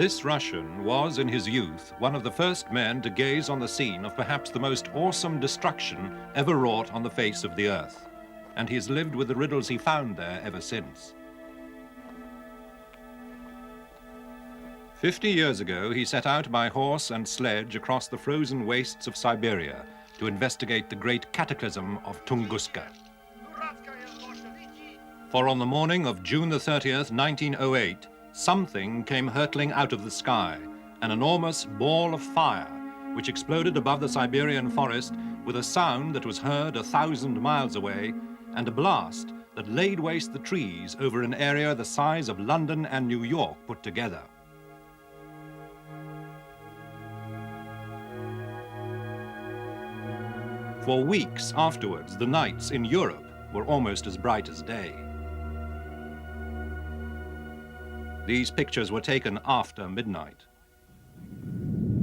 This Russian was, in his youth, one of the first men to gaze on the scene of perhaps the most awesome destruction ever wrought on the face of the earth. And he has lived with the riddles he found there ever since. 50 years ago, he set out by horse and sledge across the frozen wastes of Siberia to investigate the great cataclysm of Tunguska. For on the morning of June the 30th, 1908, something came hurtling out of the sky, an enormous ball of fire, which exploded above the Siberian forest with a sound that was heard 1,000 miles away, and a blast that laid waste the trees over an area the size of London and New York put together. For weeks afterwards, the nights in Europe were almost as bright as day. These pictures were taken after midnight.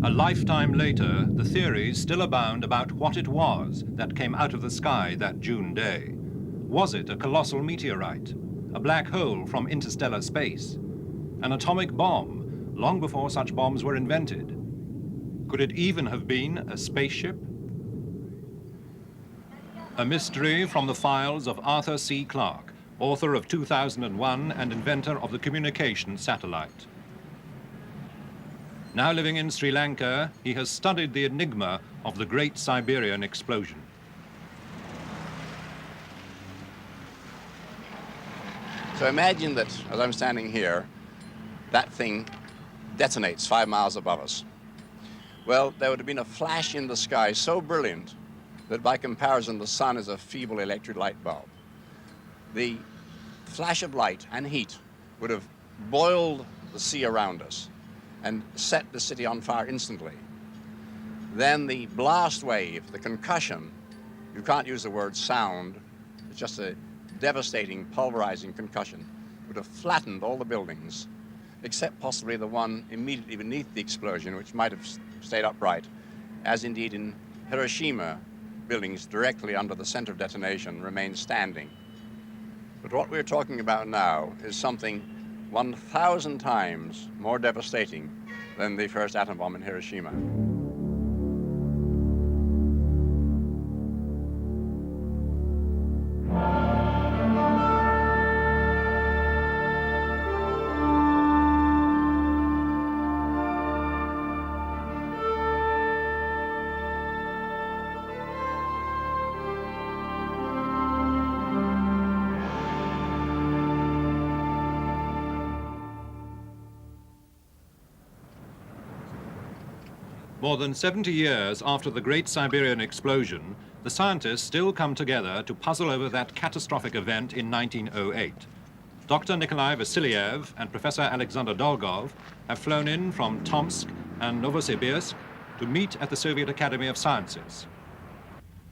A lifetime later, the theories still abound about what it was that came out of the sky that June day. Was it a colossal meteorite, a black hole from interstellar space, an atomic bomb long before such bombs were invented? Could it even have been a spaceship? A mystery from the files of Arthur C. Clarke, author of 2001 and inventor of the communication satellite. Now living in Sri Lanka, he has studied the enigma of the great Siberian explosion. So imagine that, as I'm standing here, that thing detonates 5 miles above us. Well, there would have been a flash in the sky so brilliant that by comparison, the sun is a feeble electric light bulb. The flash of light and heat would have boiled the sea around us and set the city on fire instantly. Then the blast wave, the concussion, you can't use the word sound, it's just a devastating, pulverizing concussion, would have flattened all the buildings, except possibly the one immediately beneath the explosion, which might have stayed upright, as indeed in Hiroshima, buildings directly under the center of detonation remain standing. But what we're talking about now is something 1,000 times more devastating than the first atom bomb in Hiroshima. More than 70 years after the great Siberian explosion, the scientists still come together to puzzle over that catastrophic event in 1908. Dr. Nikolai Vasilyev and Professor Alexander Dolgov have flown in from Tomsk and Novosibirsk to meet at the Soviet Academy of Sciences.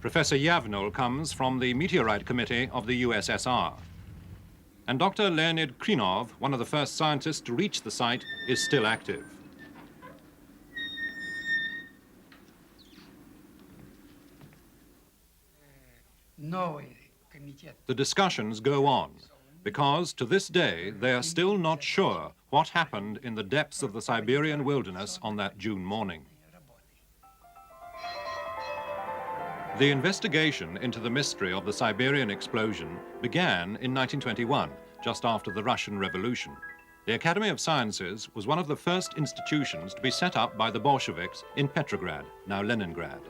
Professor Yavnol comes from the Meteorite Committee of the USSR. And Dr. Leonid Krinov, one of the first scientists to reach the site, is still active. The discussions go on, because to this day they are still not sure what happened in the depths of the Siberian wilderness on that June morning. The investigation into the mystery of the Siberian explosion began in 1921, just after the Russian Revolution. The Academy of Sciences was one of the first institutions to be set up by the Bolsheviks in Petrograd, now Leningrad.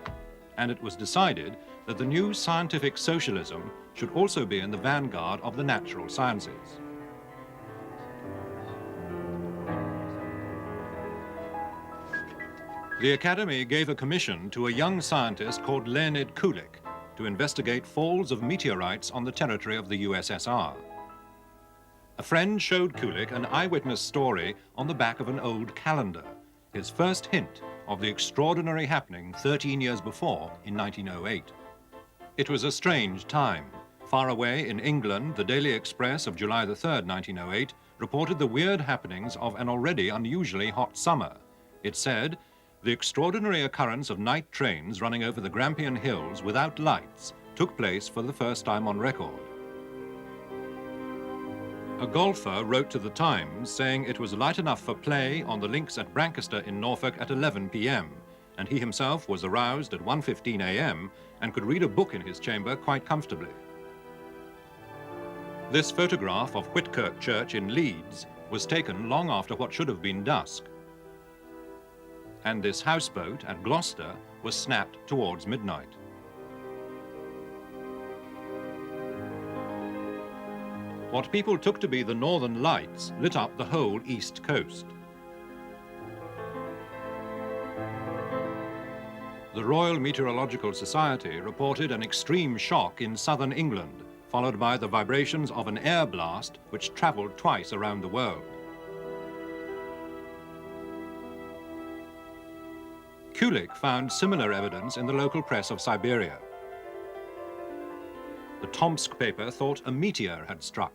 And it was decided that the new scientific socialism should also be in the vanguard of the natural sciences. The Academy gave a commission to a young scientist called Leonid Kulik to investigate falls of meteorites on the territory of the USSR. A friend showed Kulik an eyewitness story on the back of an old calendar, his first hint of the extraordinary happening 13 years before in 1908. It was a strange time. Far away in England, the Daily Express of July the 3rd, 1908, reported the weird happenings of an already unusually hot summer. It said, the extraordinary occurrence of night trains running over the Grampian Hills without lights took place for the first time on record. A golfer wrote to the Times saying it was light enough for play on the links at Brancaster in Norfolk at 11 p.m. and he himself was aroused at 1:15 a.m. and could read a book in his chamber quite comfortably. This photograph of Whitkirk Church in Leeds was taken long after what should have been dusk. And this houseboat at Gloucester was snapped towards midnight. What people took to be the Northern Lights lit up the whole east coast. The Royal Meteorological Society reported an extreme shock in southern England, followed by the vibrations of an air blast which travelled twice around the world. Kulik found similar evidence in the local press of Siberia. The Tomsk paper thought a meteor had struck.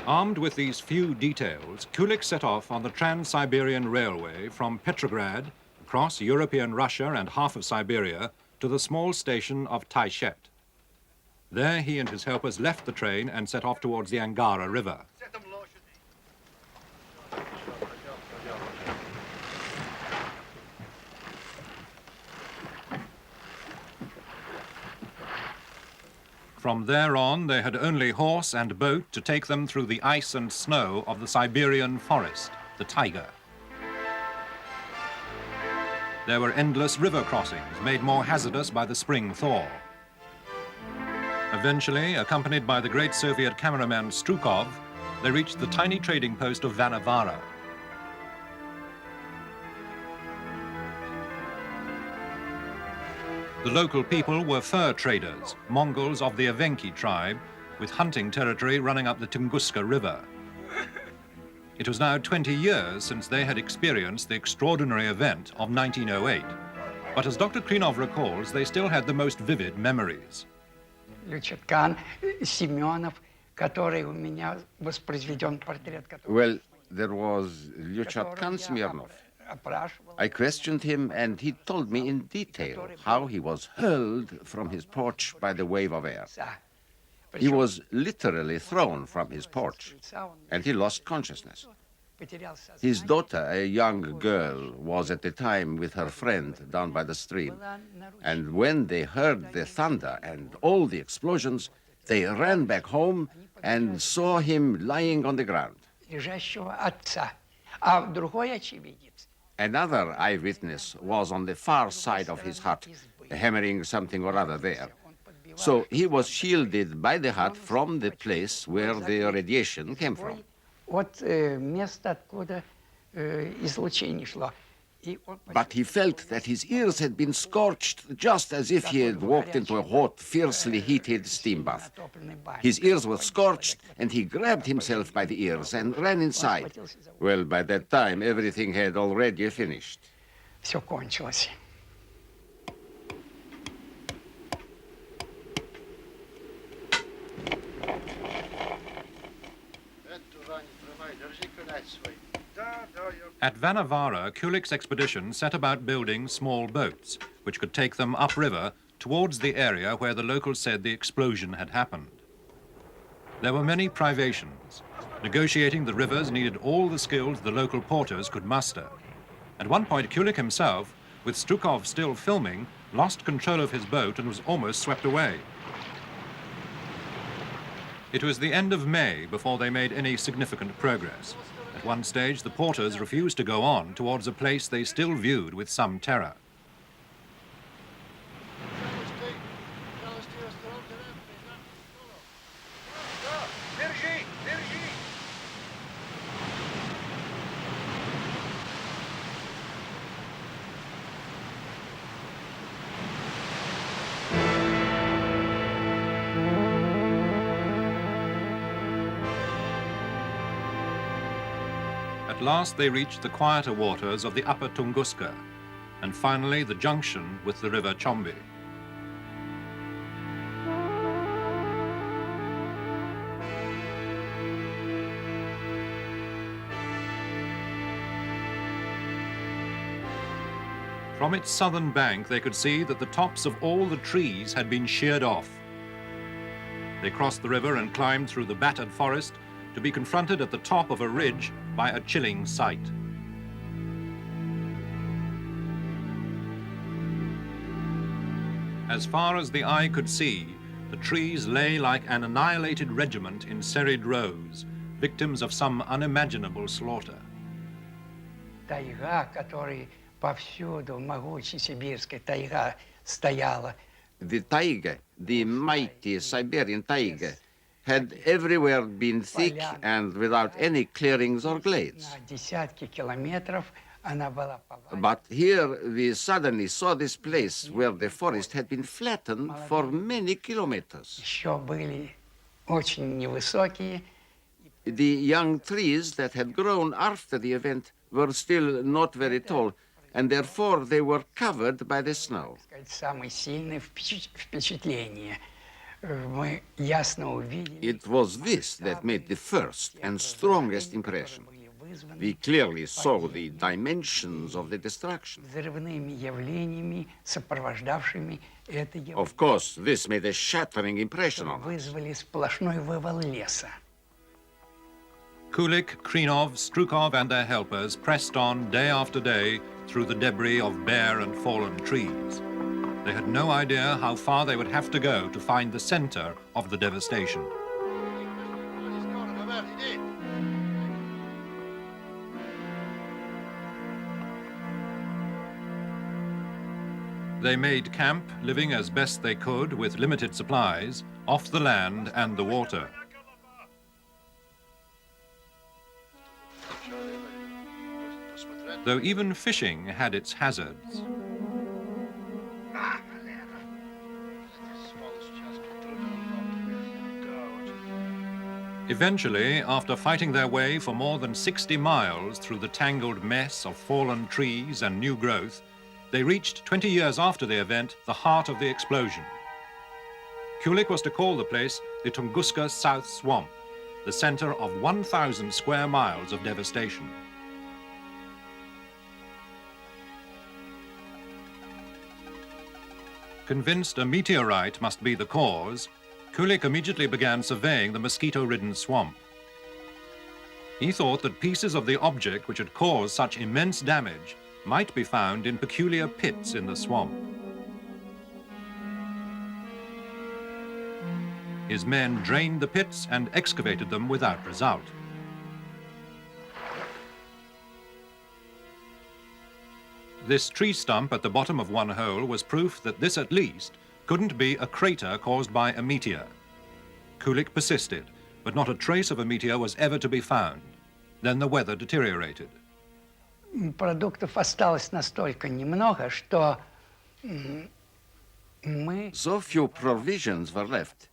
Armed with these few details, Kulik set off on the Trans-Siberian Railway from Petrograd, across European Russia and half of Siberia, to the small station of Taishet. There he and his helpers left the train and set off towards the Angara River. From there on, they had only horse and boat to take them through the ice and snow of the Siberian forest, the taiga. There were endless river crossings, made more hazardous by the spring thaw. Eventually, accompanied by the great Soviet cameraman Strukov, they reached the tiny trading post of Vanavara. The local people were fur traders, Mongols of the Evenki tribe, with hunting territory running up the Tunguska River. It was now 20 years since they had experienced the extraordinary event of 1908. But as Dr. Krinov recalls, they still had the most vivid memories. Well, there was Lyuchatkan Smirnov. I questioned him and he told me in detail how he was hurled from his porch by the wave of air. He was literally thrown from his porch and he lost consciousness. His daughter, a young girl, was at the time with her friend down by the stream. And when they heard the thunder and all the explosions, they ran back home and saw him lying on the ground. Another eyewitness was on the far side of his hut, hammering something or other there. So he was shielded by the hut from the place where the radiation came from. But he felt that his ears had been scorched just as if he had walked into a hot, fiercely heated steam bath. His ears were scorched and he grabbed himself by the ears and ran inside. Well, by that time, everything had already finished. At Vanavara, Kulik's expedition set about building small boats, which could take them upriver towards the area where the locals said the explosion had happened. There were many privations. Negotiating the rivers needed all the skills the local porters could muster. At one point, Kulik himself, with Strukov still filming, lost control of his boat and was almost swept away. It was the end of May before they made any significant progress. At one stage, the porters refused to go on towards a place they still viewed with some terror. At last they reached the quieter waters of the upper Tunguska, and finally the junction with the river Chombi. From its southern bank, they could see that the tops of all the trees had been sheared off. They crossed the river and climbed through the battered forest to be confronted at the top of a ridge by a chilling sight. As far as the eye could see, the trees lay like an annihilated regiment in serried rows, victims of some unimaginable slaughter. Тайга, который повсюду, могучая сибирская тайга стояла. The taiga, the mighty Siberian taiga, had everywhere been thick and without any clearings or glades. На десятки километров она была повалена. But here we suddenly saw this place where the forest had been flattened for many kilometers. Еще были очень невысокие. The young trees that had grown after the event were still not very tall, and therefore they were covered by the snow. Самые сильные впечатления. Мы ясно увидели. It was this that made the first and strongest impression. We clearly saw the dimensions of the destruction. Взрывными явлениями, сопровождавшими это явление. Of course, this made a shattering impression on us. Вызвали сплошной вывал леса. Kulik, Krinov, Strukov and their helpers pressed on day after day through the debris of bare and fallen trees. They had no idea how far they would have to go to find the center of the devastation. They made camp, living as best they could with limited supplies, off the land and the water. Though even fishing had its hazards. Eventually, after fighting their way for more than 60 miles through the tangled mess of fallen trees and new growth, they reached, 20 years after the event, the heart of the explosion. Kulik was to call the place the Tunguska South Swamp, the center of 1,000 square miles of devastation. Convinced a meteorite must be the cause, Kulik immediately began surveying the mosquito-ridden swamp. He thought that pieces of the object which had caused such immense damage might be found in peculiar pits in the swamp. His men drained the pits and excavated them without result. This tree stump at the bottom of one hole was proof that this at least couldn't be a crater caused by a meteor. Kulik persisted, but not a trace of a meteor was ever to be found. Then the weather deteriorated. Продуктов осталось настолько немного, что мы... So few provisions were left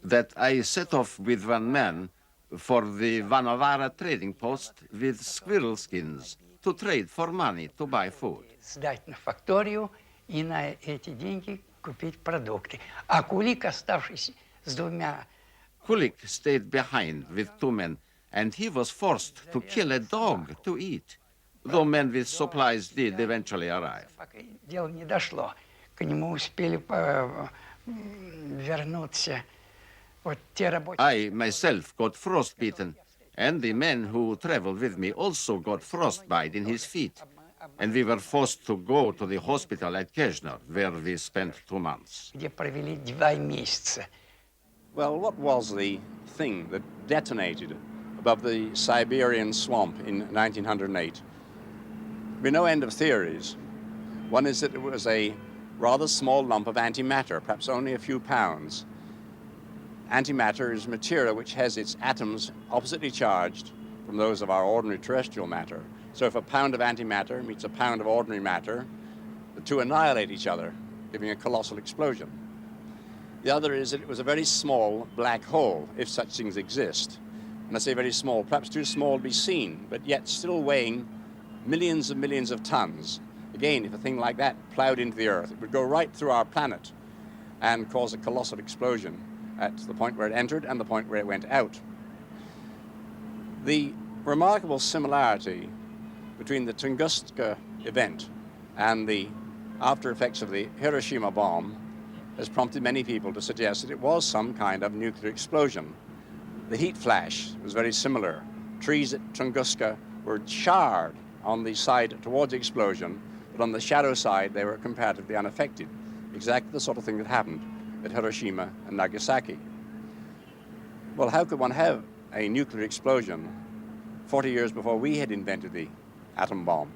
that I set off with one man for the Vanavara trading post with squirrel skins to trade for money to buy food. Сдать на факторию и на эти деньги купить продукты. А Кулик, оставшись с двумя... Kulik stayed behind with two men, and he was forced to kill a dog to eat, though men with supplies did eventually arrive. Пока дело не дошло, к нему успели вернуться вот те рабочие... I myself got frostbitten, and the men who traveled with me also got frostbite in his feet, and we were forced to go to the hospital at Keshner, where we spent 2 months. где провели 2 месяца. Well, what was the thing that detonated above the Siberian swamp in 1908? There be no end of theories. One is that it was a rather small lump of antimatter, perhaps only a few pounds. Antimatter is material which has its atoms oppositely charged from those of our ordinary terrestrial matter. So if a pound of antimatter meets a pound of ordinary matter, the two annihilate each other, giving a colossal explosion. The other is that it was a very small black hole, if such things exist. And I say very small, perhaps too small to be seen, but yet still weighing millions and millions of tons. Again, if a thing like that plowed into the Earth, it would go right through our planet and cause a colossal explosion at the point where it entered and the point where it went out. The remarkable similarity between the Tunguska event and the after effects of the Hiroshima bomb has prompted many people to suggest that it was some kind of nuclear explosion. The heat flash was very similar. Trees at Tunguska were charred on the side towards the explosion, but on the shadow side they were comparatively unaffected. Exactly the sort of thing that happened at Hiroshima and Nagasaki. Well, how could one have a nuclear explosion 40 years before we had invented the atom bomb?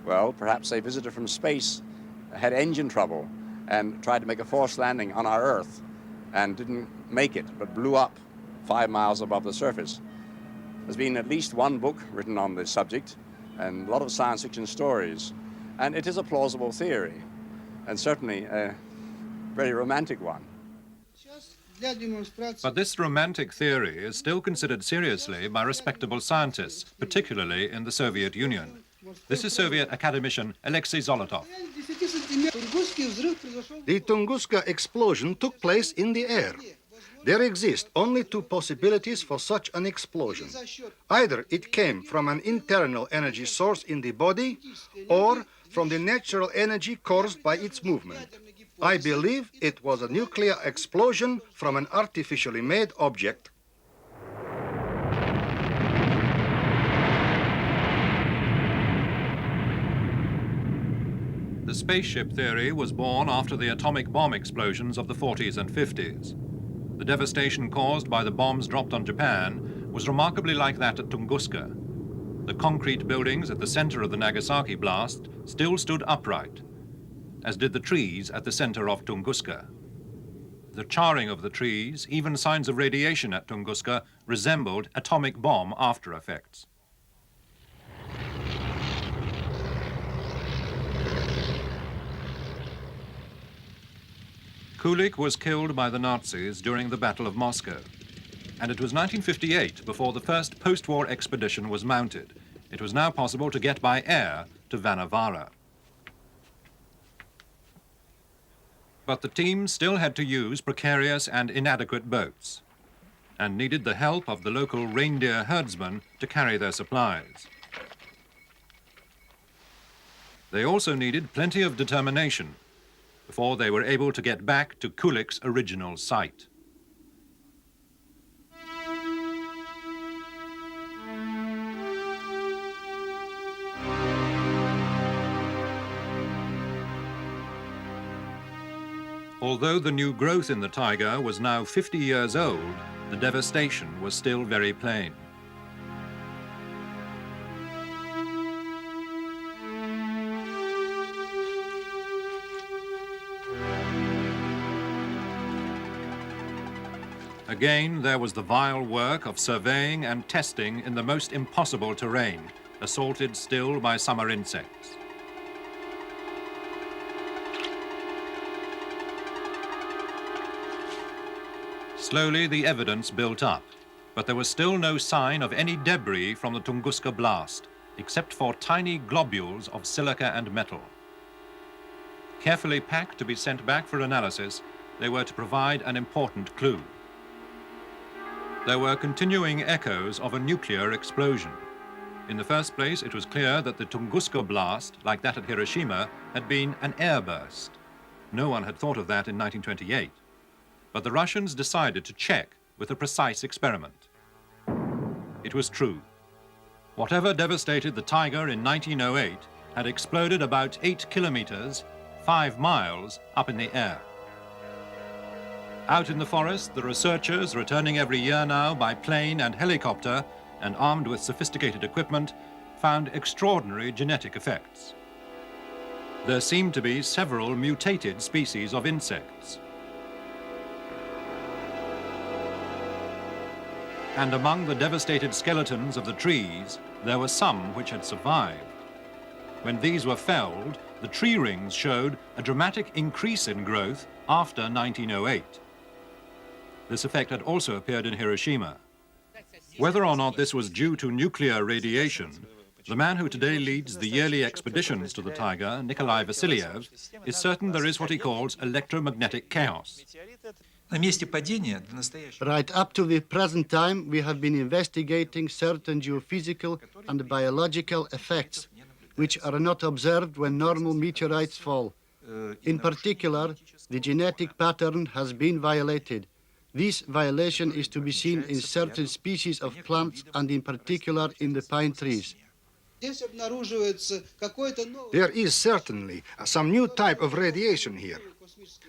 Well, perhaps a visitor from space had engine trouble and tried to make a forced landing on our Earth and didn't make it, but blew up 5 miles above the surface. There's been at least one book written on this subject and a lot of science fiction stories, and it is a plausible theory, and certainly a very romantic one. But this romantic theory is still considered seriously by respectable scientists, particularly in the Soviet Union. This is Soviet academician Alexei Zolotov. The Tunguska explosion took place in the air. There exist only two possibilities for such an explosion. Either it came from an internal energy source in the body, or from the natural energy caused by its movement. I believe it was a nuclear explosion from an artificially made object. The spaceship theory was born after the atomic bomb explosions of the 40s and 50s. The devastation caused by the bombs dropped on Japan was remarkably like that at Tunguska. The concrete buildings at the center of the Nagasaki blast still stood upright, as did the trees at the center of Tunguska. The charring of the trees, even signs of radiation at Tunguska, resembled atomic bomb after effects. Kulik was killed by the Nazis during the Battle of Moscow, and it was 1958 before the first post-war expedition was mounted. It was now possible to get by air to Vanavara. But the team still had to use precarious and inadequate boats, and needed the help of the local reindeer herdsmen to carry their supplies. They also needed plenty of determination before they were able to get back to Kulik's original site. Although the new growth in the taiga was now 50 years old, the devastation was still very plain. Again, there was the vile work of surveying and testing in the most impossible terrain, assaulted still by summer insects. Slowly, the evidence built up, but there was still no sign of any debris from the Tunguska blast, except for tiny globules of silica and metal. Carefully packed to be sent back for analysis, they were to provide an important clue. There were continuing echoes of a nuclear explosion. In the first place, it was clear that the Tunguska blast, like that at Hiroshima, had been an airburst. No one had thought of that in 1928. But the Russians decided to check with a precise experiment. It was true. Whatever devastated the Taiga in 1908 had exploded about 8 kilometers, 5 miles, up in the air. Out in the forest, the researchers, returning every year now by plane and helicopter, and armed with sophisticated equipment, found extraordinary genetic effects. There seemed to be several mutated species of insects. And among the devastated skeletons of the trees, there were some which had survived. When these were felled, the tree rings showed a dramatic increase in growth after 1908. This effect had also appeared in Hiroshima. Whether or not this was due to nuclear radiation, the man who today leads the yearly expeditions to the Taiga, Nikolai Vasilyev, is certain there is what he calls electromagnetic chaos. Right up to the present time, we have been investigating certain geophysical and biological effects which are not observed when normal meteorites fall. In particular, the genetic pattern has been violated. This violation is to be seen in certain species of plants and in particular in the pine trees. There is certainly some new type of radiation here.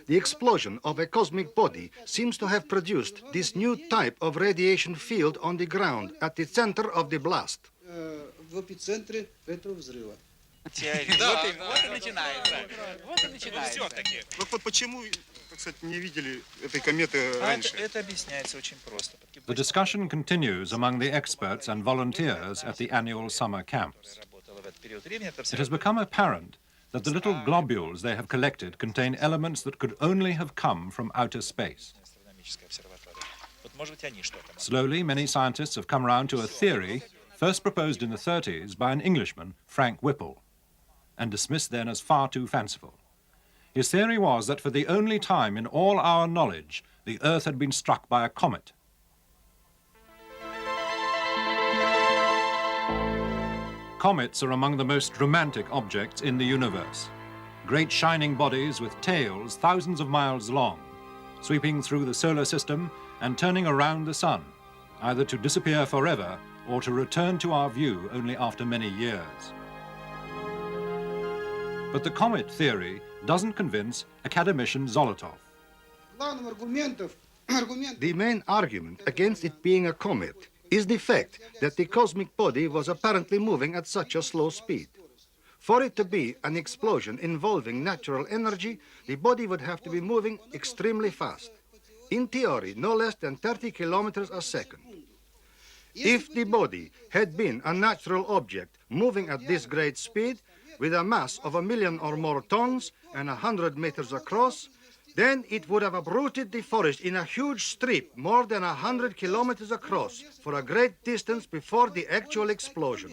The explosion of a cosmic body seems to have produced this new type of radiation field on the ground at the center of the blast. The discussion continues among the experts and volunteers at the annual summer camps. It has become apparent that the little globules they have collected contain elements that could only have come from outer space. Slowly, many scientists have come around to a theory first proposed in the 30s by an Englishman, Frank Whipple, and dismissed then as far too fanciful. His theory was that for the only time in all our knowledge, the Earth had been struck by a comet. Comets are among the most romantic objects in the universe. Great shining bodies with tails thousands of miles long, sweeping through the solar system and turning around the sun, either to disappear forever or to return to our view only after many years. But the comet theory doesn't convince academician Zolotov. The main argument against it being a comet is the fact that the cosmic body was apparently moving at such a slow speed. For it to be an explosion involving natural energy, the body would have to be moving extremely fast. In theory, no less than 30 kilometers a second. If the body had been a natural object moving at this great speed, with a mass of 1 million or more tons and 100 meters across, then it would have uprooted the forest in a huge strip more than 100 kilometers across for a great distance before the actual explosion.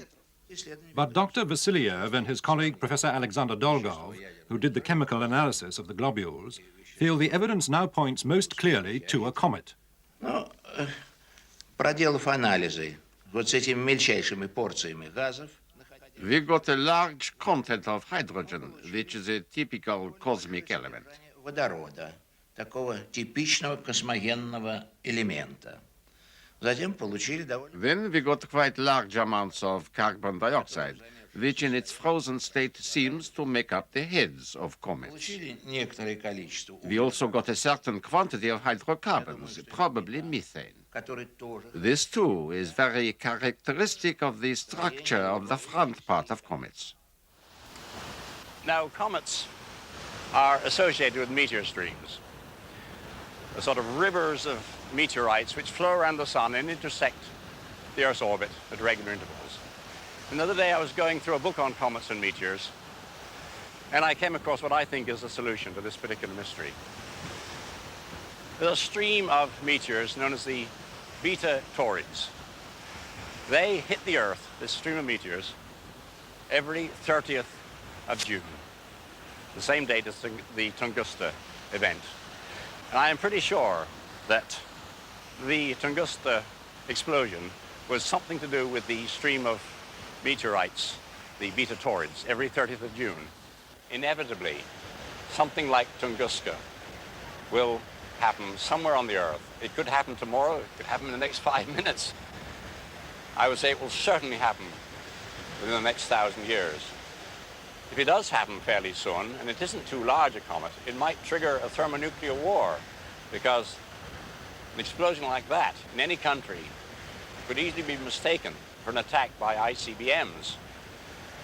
But Dr. Vasilyev and his colleague Professor Alexander Dolgov, who did the chemical analysis of the globules, feel the evidence now points most clearly to a comet. Проделав анализы вот с этими мельчайшими порциями газов, We got a large content of hydrogen, which is a typical cosmic element. водорода, такого типичного космогенного элемента. Затем получили довольно... Then we got quite large amounts of carbon dioxide, which in its frozen state seems to make up the heads of comets. Получили некоторое количество... We also got a certain quantity of hydrocarbons, probably methane. который тоже... This, too, is very characteristic of the structure of the front part of comets. Now, comets are associated with meteor streams, a sort of rivers of meteorites which flow around the sun and intersect the Earth's orbit at regular intervals. And the other day I was going through a book on comets and meteors, and I came across what I think is the solution to this particular mystery. There's a stream of meteors known as the Beta Taurids. They hit the Earth, this stream of meteors, every 30th of June, the same date as the Tunguska event. And I am pretty sure that the Tunguska explosion was something to do with the stream of meteorites, the Beta Taurids, every 30th of June. Inevitably, something like Tunguska will happen somewhere on the Earth. It could happen tomorrow, it could happen in the next 5 minutes. I would say it will certainly happen within the next 1,000 years. If it does happen fairly soon, and it isn't too large a comet, it might trigger a thermonuclear war, because an explosion like that in any country could easily be mistaken for an attack by ICBMs.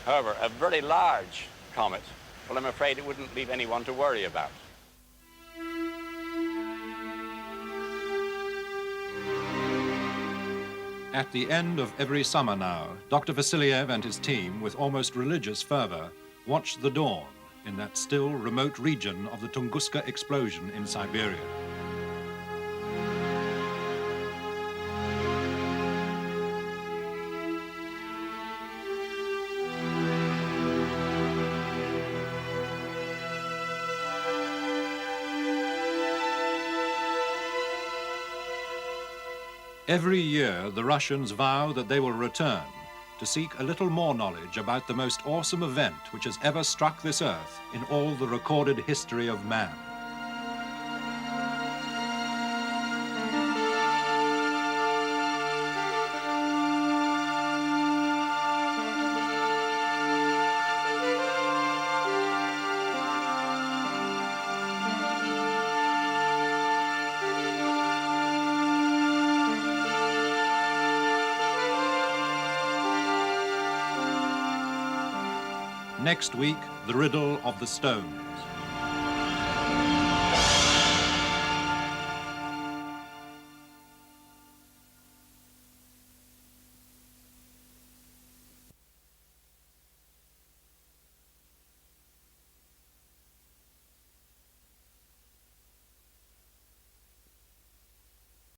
However, a very large comet, well, I'm afraid it wouldn't leave anyone to worry about. At the end of every summer now, Dr. Vasilyev and his team, with almost religious fervor, watch the dawn in that still remote region of the Tunguska explosion in Siberia. Every year, the Russians vow that they will return to seek a little more knowledge about the most awesome event which has ever struck this earth in all the recorded history of man. Next week, the riddle of the stones.